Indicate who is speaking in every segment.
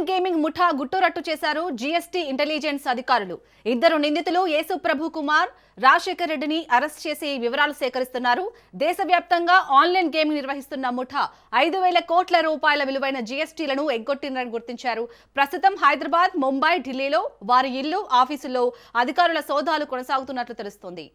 Speaker 1: Gaming ముఠా గుట్టురట్టు చేశారు GST intelligence అధికారులు. ఇద్దరు నిందితులు యేసుప్రభు కుమార్, రాజశేఖర్ రెడ్డిని అరెస్ట్ చేసి వివరాలు సేకరిస్తున్నారు. దేశవ్యాప్తంగా ఆన్లైన్ గేమింగ్ నిర్వహిస్తున్న ముఠా 5,000 కోట్ల రూపాయల విలువైన జీఎస్టీలను ఎగ్గొట్టిందని గుర్తించారు. ప్రస్తుతం హైదరాబాద్, ముంబై, ఢిల్లీలో వారి ఇల్లు, ఆఫీసుల్లో అధికారుల సోదాలు కొనసాగుతున్నట్లు తెలుస్తోంది.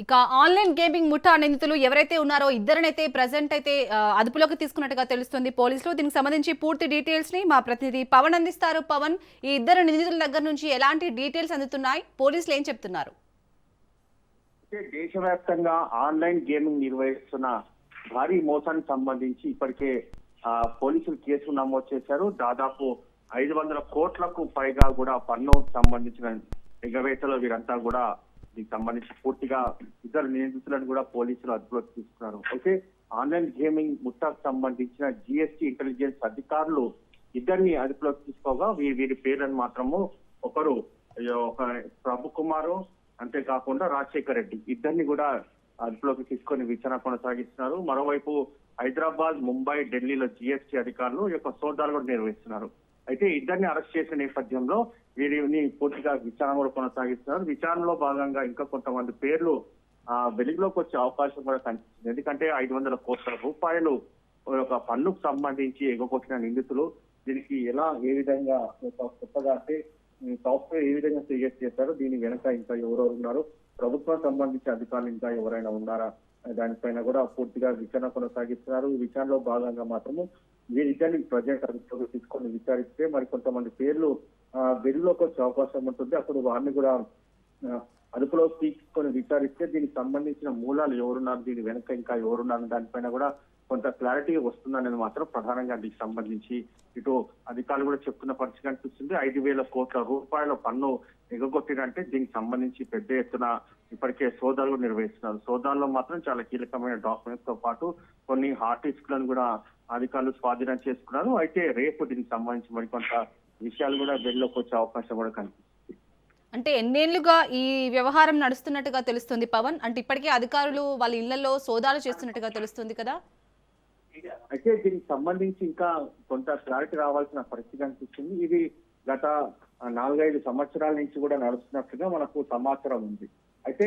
Speaker 1: ఇక ఆన్లైన్ గేమింగ్ ముఠా నిందితులు ఎవరైతే ఉన్నారో ఇద్దరినైతే ప్రెజెంట్ అయితే అదుపులోకి తీసుకున్నట్టుగా తెలుస్తుంది పోలీసులు. దీనికి సంబంధించి పూర్తి డీటెయిల్స్ ని మా ప్రతినిధి పవన్ అందిస్తారు. పవన్, ఈ ఇద్దరు నిందితుల దగ్గర నుంచి ఎలాంటి డీటెయిల్స్ అందుతున్నాయి, పోలీసులు ఏం చెప్తున్నారు?
Speaker 2: దేశవ్యాప్తంగా ఆన్లైన్ గేమింగ్ నిర్వహిస్తున్న భారీ మోసానికి సంబంధించి ఇప్పటికే పోలీసులు కేసులు నమోదు చేశారు. దాదాపు 500 కోట్లకు పైగా కూడా పన్ను సంబంధించిన ఎగవేతలో వీరంతా కూడా దీనికి సంబంధించి పూర్తిగా ఇద్దరు నిందితులను కూడా పోలీసులు అదుపులోకి తీసుకున్నారు. అయితే ఆన్లైన్ గేమింగ్ ముఠాకు సంబంధించిన జీఎస్టీ ఇంటెలిజెన్స్ అధికారులు ఇద్దరిని అదుపులోకి తీసుకోగా వీరి పేర్లను మాత్రము ఒక ప్రభు కుమారు, అంతేకాకుండా రాజశేఖర్ రెడ్డి ఇద్దరిని కూడా అదుపులోకి తీసుకొని విచారణ కొనసాగిస్తున్నారు. మరోవైపు హైదరాబాద్, ముంబై, ఢిల్లీలో జీఎస్టీ అధికారులు ఈ యొక్క సోదాలు కూడా నిర్వహిస్తున్నారు. అయితే ఇద్దరిని అరెస్ట్ చేసిన నేపథ్యంలో వీరిని పూర్తిగా విచారణ కూడా కొనసాగిస్తున్నారు. విచారణలో భాగంగా ఇంకా కొంతమంది పేర్లు వెలుగులోకి వచ్చే అవకాశం కూడా కనిపిస్తుంది. ఎందుకంటే 500 కోట్ల రూపాయలు ఒక పన్నుకు సంబంధించి ఎగగొట్టిన నిందితులు దీనికి ఏ విధంగా కొత్తగా అంటే సాఫ్ట్వేర్ ఏ విధంగా క్రియేట్ చేశారో దీని వెనక ఇంకా ఎవరెవరు ఉన్నారు, ప్రభుత్వం సంబంధించిన అధికారులు ఇంకా ఎవరైనా ఉన్నారా దానిపైన కూడా పూర్తిగా విచారణ కొనసాగిస్తున్నారు. ఈ విచారణలో భాగంగా మాత్రము వీరిద్దరిని ప్రజెంట్ అదుపులోకి తీసుకొని విచారిస్తే మరి కొంతమంది పేర్లు వెలుగులోకి వచ్చే అవకాశం ఉంటుంది. అప్పుడు వారిని కూడా అదుపులోకి తీసుకొని విచారిస్తే దీనికి సంబంధించిన మూలాలు ఎవరున్నారు, దీని వెనక ఇంకా ఎవరున్నారు దానిపైన కూడా కొంత క్లారిటీ వస్తుందనేది మాత్రం ప్రధానంగా దీనికి సంబంధించి ఇటు అధికారులు కూడా చెప్తున్న పరిస్థితి కనిపిస్తుంది. 5,000 కోట్ల రూపాయల పన్ను ఎగగొట్టినంటే దీనికి సంబంధించి పెద్ద ఎత్తున ఇప్పటికే సోదాలు నిర్వహిస్తున్నారు. సోదాల్లో మాత్రం చాలా కీలకమైన డాక్యుమెంట్స్ తో పాటు కొన్ని హార్డ్ డిస్క్లను కూడా అధికారులు స్వాధీనం చేసుకున్నారు. అయితే రేపు దీనికి సంబంధించి మరికొంత విషయాలు కూడా వెలుగులోకి వచ్చే అవకాశం కూడా కనిపిస్తుంది.
Speaker 1: అంటే ఎన్నేళ్లుగా ఈ వ్యవహారం నడుస్తున్నట్టుగా తెలుస్తుంది పవన్? అంటే ఇప్పటికే అధికారులు వాళ్ళ ఇళ్లలో సోదాలు చేస్తున్నట్టుగా తెలుస్తుంది కదా?
Speaker 2: అయితే దీనికి సంబంధించి ఇంకా కొంత క్లారిటీ రావాల్సిన పరిస్థితి అనిపిస్తుంది. ఇది గత 4-5 సంవత్సరాల నుంచి కూడా నడుస్తున్నట్టుగా మనకు సమాచారం ఉంది. అయితే